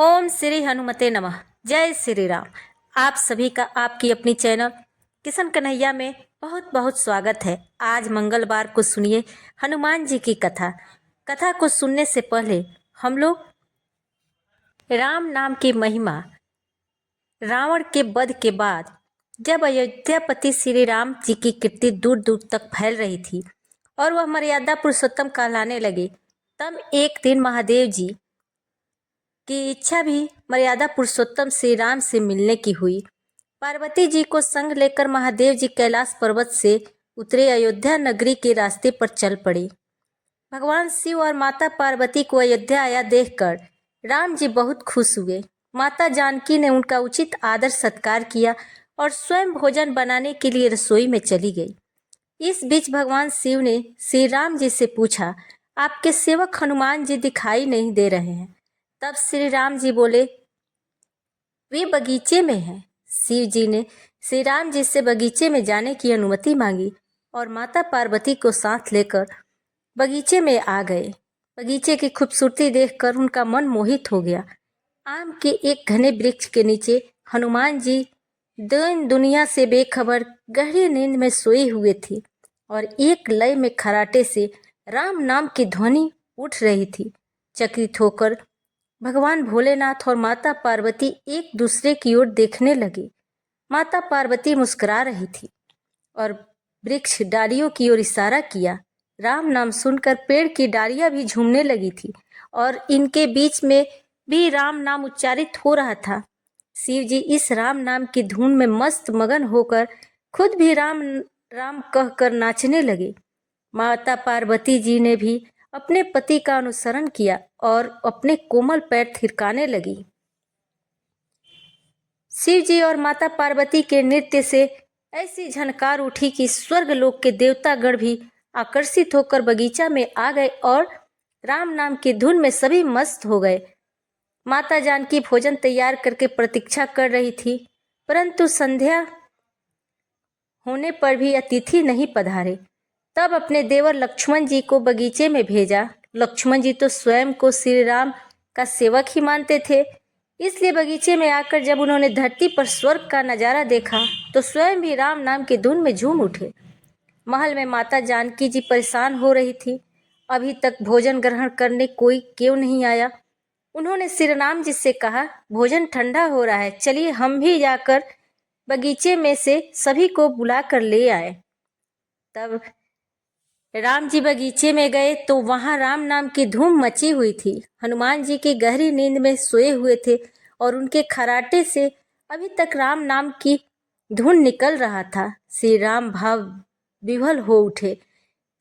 ओम श्री हनुमते नमः। जय श्री राम। आप सभी का आपकी अपनी चैनल किशन कन्हैया में बहुत बहुत स्वागत है। आज मंगलवार को सुनिए हनुमान जी की कथा। कथा को सुनने से पहले हम लोग राम नाम की महिमा, रावण के वध के बाद जब अयोध्यापति श्री राम जी की कीर्ति दूर दूर तक फैल रही थी और वह मर्यादा पुरुषोत्तम कहलाने लगे, तब एक दिन महादेव जी की इच्छा भी मर्यादा पुरुषोत्तम श्री राम से मिलने की हुई। पार्वती जी को संग लेकर महादेव जी कैलाश पर्वत से उतरे, अयोध्या नगरी के रास्ते पर चल पड़े। भगवान शिव और माता पार्वती को अयोध्या आया देखकर राम जी बहुत खुश हुए। माता जानकी ने उनका उचित आदर सत्कार किया और स्वयं भोजन बनाने के लिए रसोई में चली गई। इस बीच भगवान शिव ने श्री राम जी से पूछा, आपके सेवक हनुमान जी दिखाई नहीं दे रहे हैं। तब श्री राम जी बोले, वे बगीचे में हैं। शिव जी ने श्री राम जी से बगीचे में जाने की अनुमति मांगी और माता पार्वती को साथ लेकर बगीचे में आ गए। बगीचे की खूबसूरती देखकर उनका मन मोहित हो गया। आम के एक घने वृक्ष के नीचे हनुमान जी दिन दुनिया से बेखबर गहरी नींद में सोए हुए थे और एक लय में खराटे से राम नाम की ध्वनि उठ रही थी। चकित होकर भगवान भोलेनाथ और माता पार्वती एक दूसरे की ओर देखने लगे। माता पार्वती मुस्कुरा रही थी और वृक्ष डालियों की ओर इशारा किया। राम नाम सुनकर पेड़ की डालियां भी झूमने लगी थी और इनके बीच में भी राम नाम उच्चारित हो रहा था। शिव जी इस राम नाम की धुन में मस्त मगन होकर खुद भी राम राम कहकर नाचने लगे। माता पार्वती जी ने भी अपने पति का अनुसरण किया और अपने कोमल पैर थिरकाने लगी। शिव जी और माता पार्वती के नृत्य से ऐसी झनकार उठी कि स्वर्गलोक के देवतागण भी आकर्षित होकर बगीचा में आ गए और राम नाम की धुन में सभी मस्त हो गए। माता जानकी भोजन तैयार करके प्रतीक्षा कर रही थी, परंतु संध्या होने पर भी अतिथि नहीं पधारे। तब अपने देवर लक्ष्मण जी को बगीचे में भेजा। लक्ष्मण जी तो स्वयं को श्री राम का सेवक ही मानते थे, इसलिए बगीचे में आकर जब उन्होंने धरती पर स्वर्ग का नजारा देखा तो स्वयं भी राम नाम की धुन में झूम उठे। महल में माता जानकी जी परेशान हो रही थी। अभी तक भोजन ग्रहण करने कोई क्यों नहीं आया। उन्होंने श्री राम जी से कहा, भोजन ठंडा हो रहा है, चलिए हम भी जाकर बगीचे में से सभी को बुला कर ले आए। तब राम जी बगीचे में गए तो वहां राम नाम की धूम मची हुई थी। हनुमान जी की गहरी नींद में सोए हुए थे और उनके खराटे से अभी तक राम नाम की धुन निकल रहा था। श्री राम भाव विह्वल हो उठे।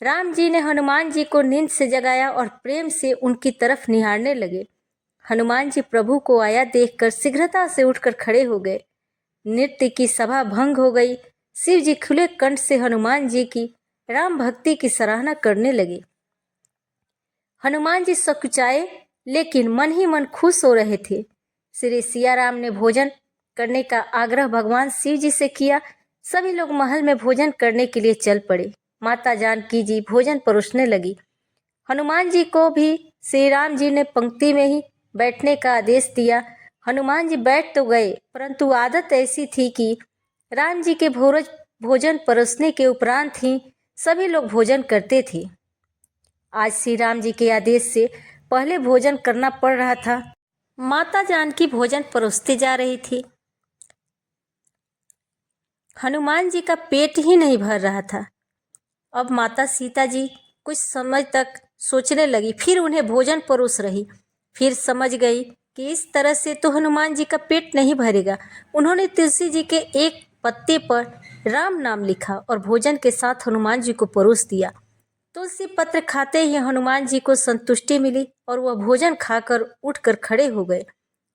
राम जी ने हनुमान जी को नींद से जगाया और प्रेम से उनकी तरफ निहारने लगे। हनुमान जी प्रभु को आया देखकर शीघ्रता से उठकर खड़े हो गए। नृत्य की सभा भंग हो गई। शिव जी खुले कंठ से हनुमान जी की राम भक्ति की सराहना करने लगे। हनुमान जी सकुचाए लेकिन मन ही मन खुश हो रहे थे। श्री सिया राम ने भोजन करने का आग्रह भगवान शिव जी से किया। सभी लोग महल में भोजन करने के लिए चल पड़े। माता जानकी जी भोजन परोसने लगी। हनुमान जी को भी श्री राम जी ने पंक्ति में ही बैठने का आदेश दिया। हनुमान जी बैठ तो गए, परंतु आदत ऐसी थी कि राम जी के भोजन परोसने के उपरांत ही सभी लोग भोजन करते थे। आज श्री राम जी के आदेश से पहले भोजन करना पड़ रहा था। माता जानकी भोजन परोसते जा रही थी। हनुमान जी का पेट ही नहीं भर रहा था। अब माता सीता जी कुछ समय तक सोचने लगी, फिर उन्हें भोजन परोस रही। फिर समझ गई कि इस तरह से तो हनुमान जी का पेट नहीं भरेगा। उन्होंने तुलसी जी के एक पत्ते पर राम नाम लिखा और भोजन के साथ हनुमान जी को परोस दिया। तुलसी पत्र खाते ही हनुमान जी को संतुष्टि मिली और वह भोजन खाकर उठकर खड़े हो गए।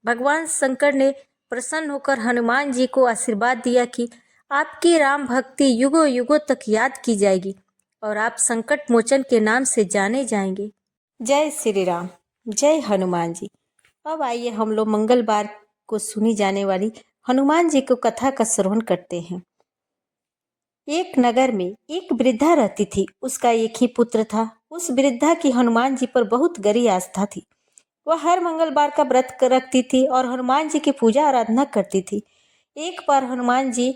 भगवान शंकर ने प्रसन्न होकर हनुमान जी को आशीर्वाद दिया कि आपकी राम भक्ति युगों युगों तक याद की जाएगी और आप संकट मोचन के नाम से जाने जाएंगे। जय श्री राम, जय हनुमान जी। अब आइए हम लोग मंगलवार को सुनी जाने वाली हनुमान जी को कथा का श्रवण करते हैं। एक नगर में एक वृद्धा रहती थी। उसका एक ही पुत्र था। उस वृद्धा की हनुमान जी पर बहुत गहरी आस्था थी। वह हर मंगलवार का व्रत रखती थी और हनुमान जी की पूजा आराधना करती थी। एक बार हनुमान जी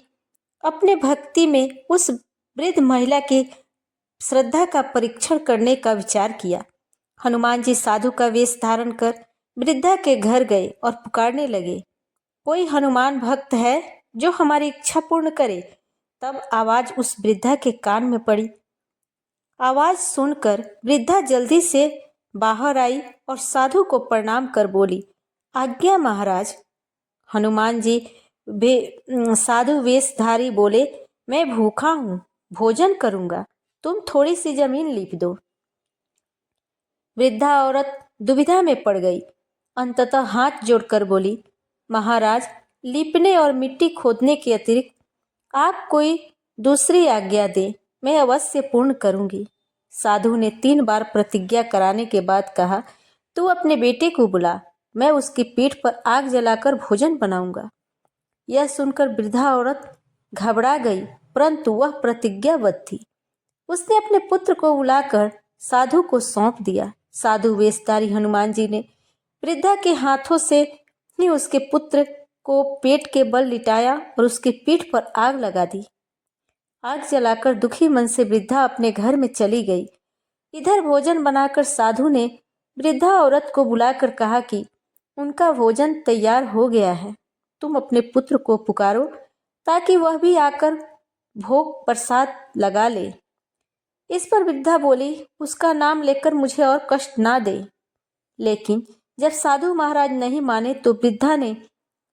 अपने भक्ति में उस वृद्ध महिला की श्रद्धा का परीक्षण करने का विचार किया। हनुमान जी साधु का वेश धारण कर वृद्धा के घर गए और पुकारने लगे, कोई हनुमान भक्त है जो हमारी इच्छा पूर्ण करे। तब आवाज उस वृद्धा के कान में पड़ी। आवाज सुनकर वृद्धा जल्दी से बाहर आई और साधु को प्रणाम कर बोली, आज्ञा महाराज। हनुमान जी साधु वेशधारी बोले, मैं भूखा हूँ, भोजन करूँगा, तुम थोड़ी सी जमीन लीप दो। वृद्धा औरत दुविधा में पड़ गई। अंततः हाथ जोड़कर बोली, महाराज, लीपने और मिट्टी खोदने के अतिरिक्त आप कोई दूसरी आज्ञा दें, मैं अवश्य पूर्ण करूंगी। साधु ने 3 बार प्रतिज्ञा कराने के बाद कहा, तू अपने बेटे को बुला, मैं उसकी पीठ पर आग जलाकर भोजन बनाऊंगा। यह सुनकर वृद्धा औरत घबरा गई, परंतु वह प्रतिज्ञाबद्ध थी। उसने अपने पुत्र को बुलाकर साधु को सौंप दिया। साधु वेशधारी हनुमान जी ने वृद्धा के हाथों से ही उसके पुत्र को पेट के बल लिटाया और उसकी पीठ पर आग लगा दी। आग जलाकर दुखी मन से वृद्धा अपने घर में चली गई। इधर भोजन बनाकर साधु ने वृद्धा औरत को बुलाकर कहा कि उनका भोजन तैयार हो गया है, तुम अपने पुत्र को पुकारो ताकि वह भी आकर भोग प्रसाद लगा ले। इस पर वृद्धा बोली, उसका नाम लेकर मुझे और कष्ट ना दे। लेकिन जब साधु महाराज नहीं माने तो वृद्धा ने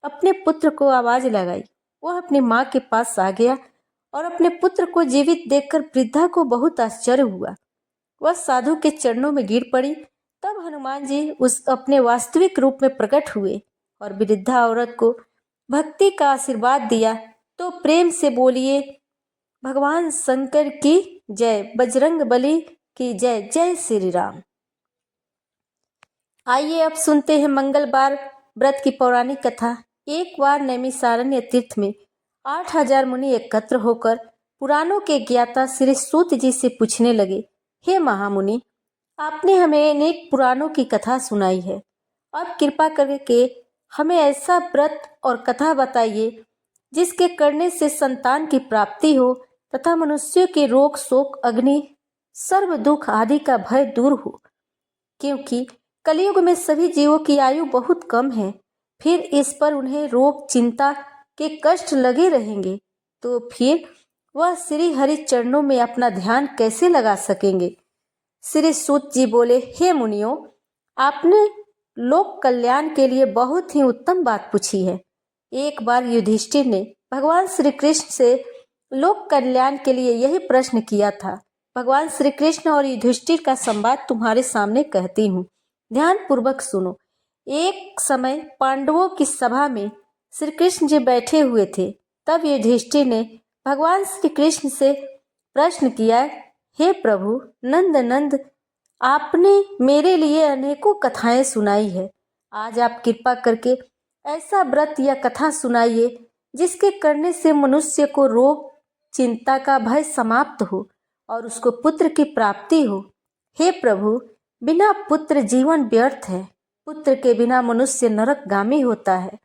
अपने पुत्र को आवाज लगाई। वह अपनी माँ के पास आ गया और अपने पुत्र को जीवित देखकर वृद्धा को बहुत आश्चर्य हुआ। वह साधु के चरणों में गिर पड़ी। तब हनुमान जी उस अपने वास्तविक रूप में प्रकट हुए और वृद्धा औरत को भक्ति का आशीर्वाद दिया। तो प्रेम से बोलिए, भगवान शंकर की जय, बजरंग बली की जय, जय श्री राम। आइए अब सुनते हैं मंगलवार व्रत की पौराणिक कथा। एक बार नैमिषारण्य तीर्थ में 8000 मुनि एकत्र होकर पुराणों के ज्ञाता श्री सूत जी से पूछने लगे, हे महामुनि, आपने हमें अनेक पुराणों की कथा सुनाई है, अब कृपा करके हमें ऐसा व्रत और कथा बताइए जिसके करने से संतान की प्राप्ति हो तथा मनुष्यों के रोग शोक अग्नि सर्व दुख आदि का भय दूर हो। क्योंकि कलयुग में सभी जीवों की आयु बहुत कम है, फिर इस पर उन्हें रोग चिंता के कष्ट लगे रहेंगे तो फिर वह श्री हरि चरणों में अपना ध्यान कैसे लगा सकेंगे। श्री सूत जी बोले, हे मुनियों, आपने लोक कल्याण के लिए बहुत ही उत्तम बात पूछी है। एक बार युधिष्ठिर ने भगवान श्री कृष्ण से लोक कल्याण के लिए यही प्रश्न किया था। भगवान श्री कृष्ण और युधिष्ठिर का संवाद तुम्हारे सामने कहती हूँ, ध्यान पूर्वक सुनो। एक समय पांडवों की सभा में श्री कृष्ण जी बैठे हुए थे। तब युधिष्ठिर ने भगवान श्री कृष्ण से प्रश्न किया, हे प्रभु नंद नंद, आपने मेरे लिए अनेकों कथाएं सुनाई है, आज आप कृपा करके ऐसा व्रत या कथा सुनाइए जिसके करने से मनुष्य को रोग चिंता का भय समाप्त हो और उसको पुत्र की प्राप्ति हो। हे प्रभु, बिना पुत्र जीवन व्यर्थ है, पुत्र के बिना मनुष्य नरकगामी होता है,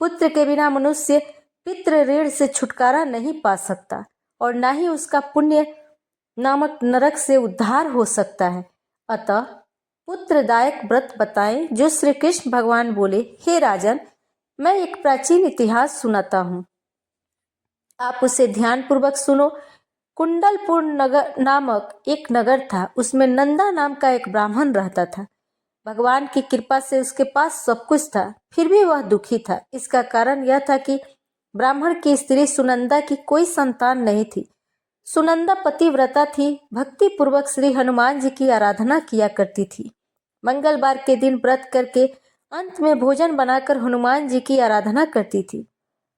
पुत्र के बिना मनुष्य पितृ ऋण से छुटकारा नहीं पा सकता और ना ही उसका पुण्य नामक नरक से उद्धार हो सकता है। अतः पुत्रदायक व्रत बताएं जो श्री कृष्ण भगवान बोले, हे राजन, मैं एक प्राचीन इतिहास सुनाता हूँ, आप उसे ध्यान पूर्वक सुनो। कुंडलपुर नगर नामक एक नगर था, उसमें नंदा नाम का एक ब्राह्मण रहता था। भगवान की कृपा से उसके पास सब कुछ था, फिर भी वह दुखी था। इसका कारण यह था कि ब्राह्मण की स्त्री सुनंदा की कोई संतान नहीं थी। सुनंदा पतिव्रता थी, भक्ति पूर्वक श्री हनुमान जी की आराधना किया करती थी। मंगलवार के दिन व्रत करके अंत में भोजन बनाकर हनुमान जी की आराधना करती थी।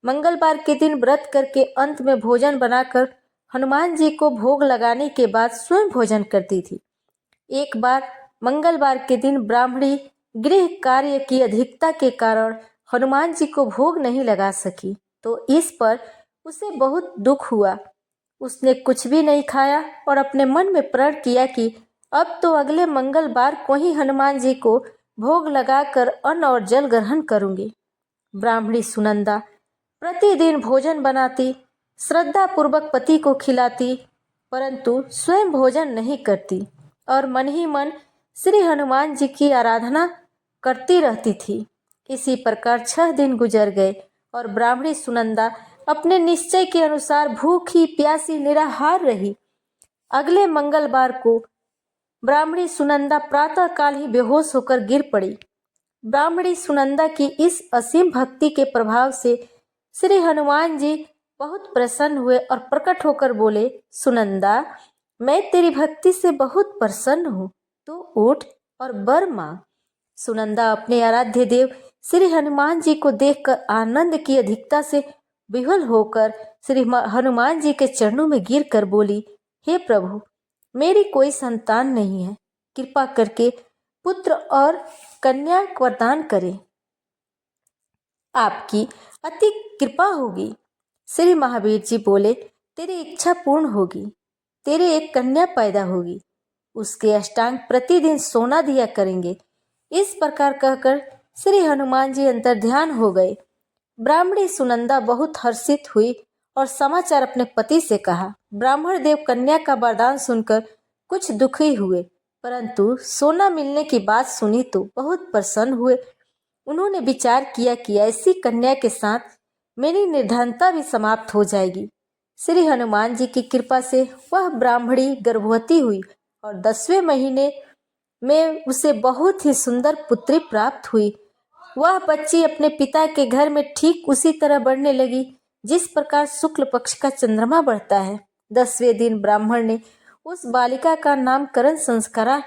मंगलवार के दिन व्रत करके अंत में भोजन बनाकर हनुमान जी को भोग लगाने के बाद स्वयं भोजन करती थी। एक बार मंगलवार के दिन ब्राह्मणी गृह कार्य की अधिकता के कारण हनुमान जी को भोग नहीं लगा सकी, तो इस पर उसे बहुत दुख हुआ। उसने कुछ भी नहीं खाया और अपने मन में प्रण किया कि अब तो अगले मंगलवार को ही हनुमान जी को भोग लगाकर अन्न और जल ग्रहण करूंगी। ब्राह्मणी सुनंदा प्रतिदिन भोजन बनाती, श्रद्धा पूर्वक पति को खिलाती, परंतु स्वयं भोजन नहीं करती और मन ही मन श्री हनुमान जी की आराधना करती रहती थी। इसी प्रकार 6 दिन गुजर गए और ब्राह्मणी सुनंदा अपने निश्चय के अनुसार भूखी प्यासी निराहार रही। अगले मंगलवार को ब्राह्मणी सुनंदा प्रातः काल ही बेहोश होकर गिर पड़ी। ब्राह्मणी सुनंदा की इस असीम भक्ति के प्रभाव से श्री हनुमान जी बहुत प्रसन्न हुए और प्रकट होकर बोले, सुनंदा, मैं तेरी भक्ति से बहुत प्रसन्न हूँ, तू उठ और वर मांग। सुनंदा अपने आराध्य देव श्री हनुमान जी को देखकर आनंद की अधिकता से विह्वल होकर श्री हनुमान जी के चरणों में गिरकर बोली, हे प्रभु, मेरी कोई संतान नहीं है, कृपा करके पुत्र और कन्या वरदान करें, आपकी अति कृपा होगी। श्री महावीर जी बोले, तेरी इच्छा पूर्ण होगी, तेरे एक कन्या पैदा होगी, उसके अष्टांग प्रतिदिन सोना दिया करेंगे। इस प्रकार कहकर श्री हनुमान जी अंतर ध्यान हो गए। ब्राह्मणी सुनंदा बहुत हर्षित हुई और समाचार अपने पति से कहा। ब्राह्मण देव कन्या का वरदान सुनकर कुछ दुखी हुए, परंतु सोना मिलने की बात सुनी तो बहुत प्रसन्न हुए। उन्होंने विचार किया कि ऐसी कन्या के साथ मेरी निर्धनता भी समाप्त हो जाएगी। श्री हनुमान जी की कृपा से वह ब्राह्मणी गर्भवती हुई और 10वें महीने में उसे बहुत ही सुंदर पुत्री प्राप्त हुई। वह बच्ची अपने पिता के घर में ठीक उसी तरह बढ़ने लगी जिस प्रकार शुक्ल पक्ष का चंद्रमा बढ़ता है। 10वें दिन ब्राह्मण ने उस बालिका का नामकरण संस्कार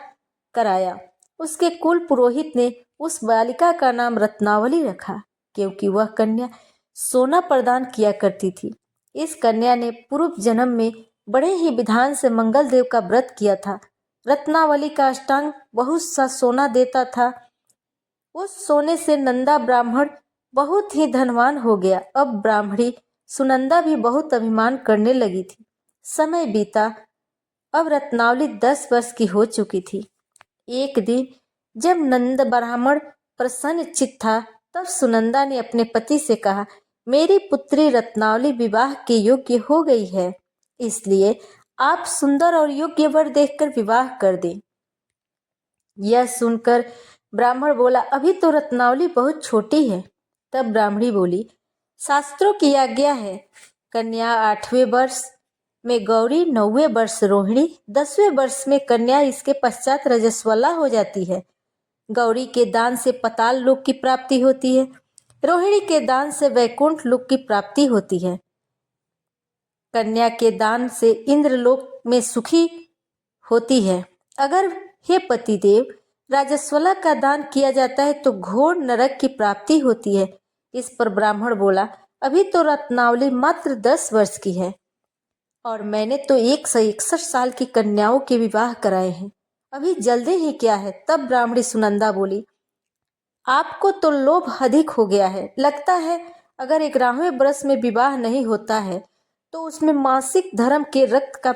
कराया। उसके कुल पुरोहित ने उस बालिका का नाम रत्नावली रखा, क्योंकि वह कन्या सोना प्रदान किया करती थी। इस कन्या ने पूर्व जन्म में बड़े ही विधान से मंगल देव का व्रत किया था। रत्नावली का अष्टांग बहुत सा सोना देता था। उस सोने से नंदा ब्राह्मण बहुत ही धनवान हो गया। अब ब्राह्मणी सुनंदा भी बहुत अभिमान करने लगी थी। समय बीता, अब रत्नावली 10 वर्ष की हो चुकी थी। एक दिन जब नंद ब्राह्मण प्रसन्न चित्त था, तब सुनंदा ने अपने पति से कहा, मेरी पुत्री रत्नावली विवाह के योग्य हो गई है, इसलिए आप सुंदर और योग्य वर देखकर विवाह कर दें। यह सुनकर ब्राह्मण बोला, अभी तो रत्नावली बहुत छोटी है। तब ब्राह्मणी बोली, शास्त्रों की आज्ञा है, कन्या 8वें वर्ष में गौरी, 9वें वर्ष रोहिणी, 10वें वर्ष में कन्या, इसके पश्चात रजस्वला हो जाती है। गौरी के दान से पताल लोक की प्राप्ति होती है, रोहिणी के दान से वैकुंठ लोक की प्राप्ति होती है, कन्या के दान से इंद्रलोक में सुखी होती है। अगर हे पतिदेव राजस्वला का दान किया जाता है तो घोर नरक की प्राप्ति होती है। इस पर ब्राह्मण बोला, अभी तो रत्नावली मात्र 10 वर्ष की है और मैंने तो 161 साल की कन्याओं के विवाह कराए हैं, अभी जल्दी ही क्या है। तब ब्राह्मणी सुनंदा बोली, आपको तो लोभ अधिक हो गया है, लगता है अगर 11वें वर्ष में विवाह नहीं होता है तो उसमें मासिक धर्म के रक्त का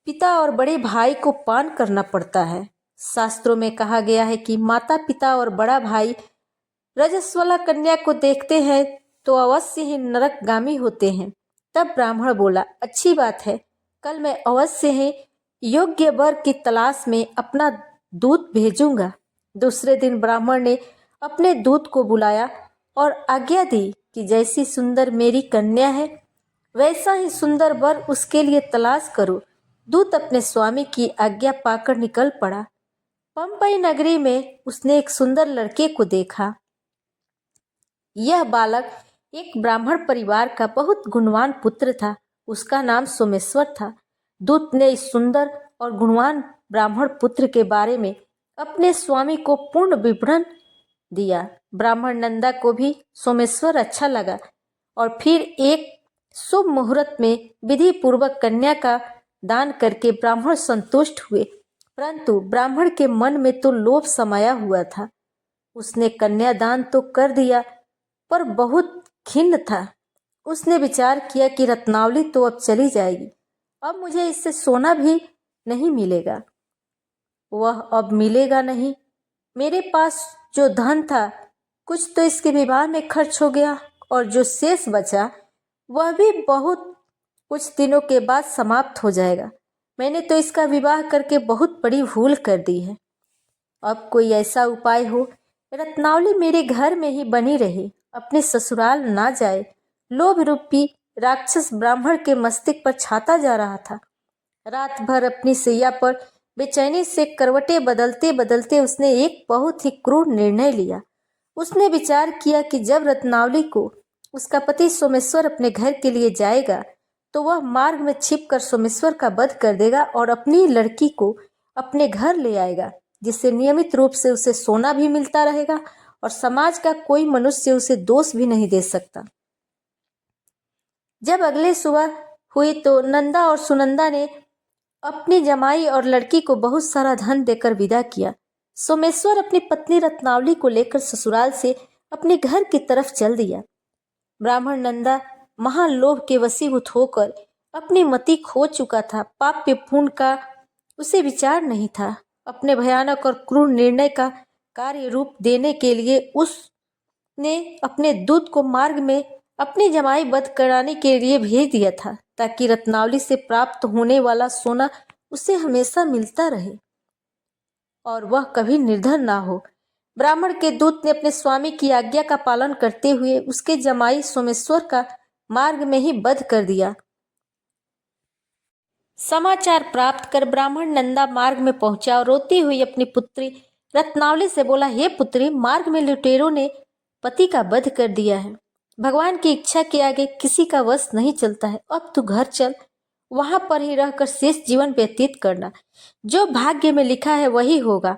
पिता और बड़े भाई को पान करना पड़ता है। शास्त्रों में कहा गया है कि माता पिता और बड़ा भाई रजस्वला कन्या को देखते हैं तो अवश्य ही नरकगामी होते हैं। तब ब्राह्मण बोला, अच्छी बात है, कल मैं अवश्य ही योग्य वर की तलाश में अपना दूत भेजूंगा। दूसरे दिन ब्राह्मण ने अपने दूत को बुलाया और आज्ञा दी कि जैसी सुंदर मेरी कन्या है वैसा ही सुंदर वर उसके लिए तलाश करो। दूत अपने स्वामी की आज्ञा पाकर निकल पड़ा। पंपई नगरी में उसने एक सुंदर लड़के को देखा। यह बालक एक ब्राह्मण परिवार का बहुत गुणवान पुत्र था। उसका नाम सोमेश्वर था। दूत ने इस सुंदर और गुणवान ब्राह्मण पुत्र के बारे में अपने स्वामी को पूर्ण विवरण दिया। ब्राह्मण नंदा को भी सोमेश्वर अच्छा लगा और फिर एक शुभ मुहूर्त में विधि पूर्वक कन्या का दान करके ब्राह्मण संतुष्ट हुए, परंतु ब्राह्मण के मन में तो लोभ समाया हुआ था। उसने कन्यादान तो कर दिया पर बहुत खिन्न था। उसने विचार किया कि रत्नावली तो अब चली जाएगी, अब मुझे इससे सोना भी नहीं मिलेगा, वह अब मिलेगा नहीं मेरे पास जो धन था कुछ तो इसके विवाह में खर्च हो गया और जो शेष बचा वह भी बहुत कुछ दिनों के बाद समाप्त हो जाएगा। मैंने तो इसका विवाह करके बहुत बड़ी भूल कर दी है। अब कोई ऐसा उपाय हो, रत्नावली मेरे घर में ही बनी रहे, अपने ससुराल ना जाए। लोभ रूपी राक्षस ब्राह्मण के मस्तिष्क पर छाता जा रहा था। रात भर अपनी सैया पर बेचैनी से करवटें बदलते बदलते उसने एक बहुत ही क्रूर निर्णय लिया। उसने विचार किया कि जब रत्नावली को उसका पति सोमेश्वर अपने घर के लिए जाएगा तो वह मार्ग में छिपकर सोमेश्वर का वध कर देगा और अपनी लड़की को अपने घर ले आएगा, जिससे नियमित रूप से उसे सोना भी मिलता रहेगा और समाज का कोई मनुष्य उसे दोष भी नहीं दे सकता। जब अगले सुबह हुई तो नंदा और सुनंदा ने अपनी जमाई और लड़की को बहुत सारा धन देकर विदा किया। सोमेश्वर अपनी पत्नी रत्नावली को लेकर ससुराल से अपने घर की तरफ चल दिया। ब्राह्मण नंदा महालोभ के वशीभूत होकर अपनी मति खो चुका था। पाप पुण्य का उसे विचार नहीं था। अपने भयानक और क्रूर निर्णय का कार्य रूप देने के लिए उसने अपने दूत को मार्ग में अपनी जमाई वध कराने के लिए भेज दिया था, ताकि रत्नावली से प्राप्त होने वाला सोना उसे हमेशा मिलता रहे और वह कभी निर्धन ना हो। ब्राह्मण के दूत ने अपने स्वामी की आज्ञा का पालन करते हुए उसके जमाई सोमेश्वर का मार्ग में ही वध कर दिया। समाचार प्राप्त कर ब्राह्मण नंदा मार्ग में पहुंचा और रोती हुई अपनी पुत्री रत्नावली से बोला, हे पुत्री, मार्ग में लुटेरों ने पति का वध कर दिया है। भगवान की इच्छा के आगे किसी का वश नहीं चलता है। अब तू घर चल, वहां पर ही रहकर शेष जीवन व्यतीत करना। जो भाग्य में लिखा है वही होगा।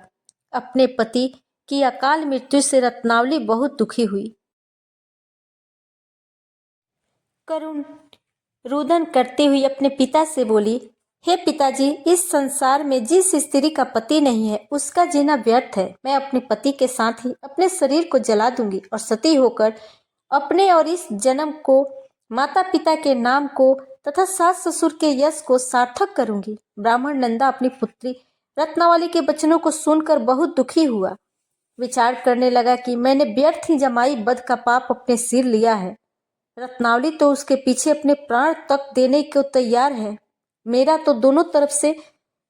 अपने पति की अकाल मृत्यु से रत्नावली बहुत दुखी हुई। करुण रुदन करते हुए अपने पिता से बोली, हे पिताजी, इस संसार में जिस स्त्री का पति नहीं है उसका जीना व्यर्थ है। मैं अपने पति के साथ ही अपने शरीर को जला दूंगी और सती होकर अपने और इस जन्म को, माता पिता के नाम को तथा सास ससुर के यश को सार्थक करूंगी। ब्राह्मण नंदा अपनी पुत्री रत्नावली के वचनों को सुनकर बहुत दुखी हुआ। विचार करने लगा कि मैंने व्यर्थ ही जमाई वध का पाप अपने सिर लिया है। रत्नावली तो उसके पीछे अपने प्राण तक देने को तैयार है। मेरा तो दोनों तरफ से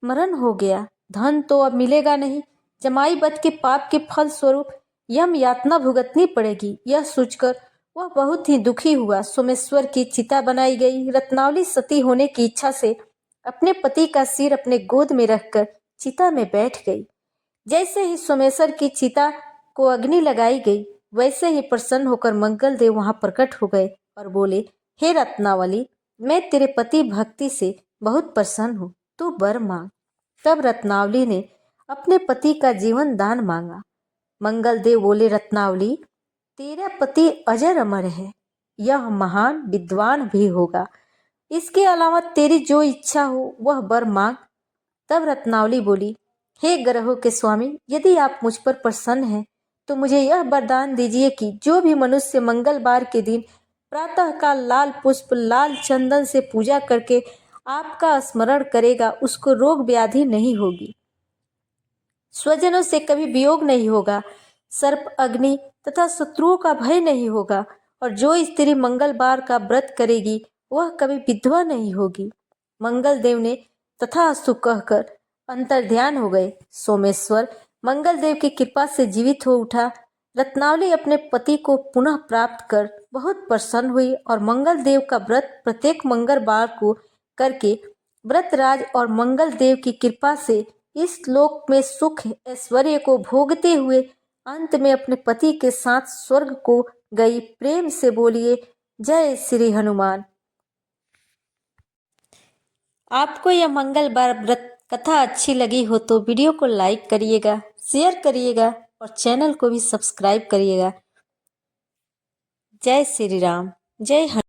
मरण हो गया। धन तो अब मिलेगा नहीं। जमाई वध के पाप के फल स्वरूप यम यातना भुगतनी पड़ेगी। यह सोचकर वह बहुत ही दुखी हुआ। सोमेश्वर की चिता बनाई गई। रत्नावली सती होने की इच्छा से अपने पति का सिर अपने गोद में रखकर चिता में बैठ गई। जैसे ही सोमेश्वर की चिता को अग्नि लगाई गई, वैसे ही प्रसन्न होकर मंगल देव वहां प्रकट हो गए और बोले, हे रत्नावली, मैं तेरे पति भक्ति से बहुत प्रसन्न हूँ, तू वर मांग। तब रत्नावली ने अपने पति का जीवन दान मांगा। मंगल देव बोले, रत्नावली, तेरा पति अजर अमर है, यह महान विद्वान भी होगा। इसके अलावा तेरी जो इच्छा हो वह वर मांग। तब रत्नावली बोली, हे ग्रहों के स्वामी, यदि आप मुझ पर प्रसन्न हैं तो मुझे यह वरदान दीजिए कि जो भी मनुष्य मंगलवार के दिन प्रातःकाल लाल पुष्प लाल चंदन से पूजा करके आपका स्मरण करेगा उसको रोग व्याधि नहीं होगी, स्वजनों से कभी वियोग नहीं होगा, सर्प अग्नि तथा शत्रुओं का भय नहीं होगा और जो स्त्री मंगलवार का व्रत करेगी वह कभी विधवा नहीं होगी। मंगल देव ने तथास्तु कहकर अंतर्ध्यान हो गए। सोमेश्वर मंगल देव की कृपा से जीवित हो उठा। रत्नावली अपने पति को पुनः प्राप्त कर बहुत प्रसन्न हुई और मंगल देव का व्रत प्रत्येक मंगलवार को करके व्रतराज और मंगल देव की कृपा से इस लोक में सुख ऐश्वर्य को भोगते हुए अंत में अपने पति के साथ स्वर्ग को गई। प्रेम से बोलिए जय श्री हनुमान। आपको यह मंगलवार व्रत कथा अच्छी लगी हो तो वीडियो को लाइक करिएगा, शेयर करिएगा और चैनल को भी सब्सक्राइब करिएगा। जय श्री राम, जय हनुमान।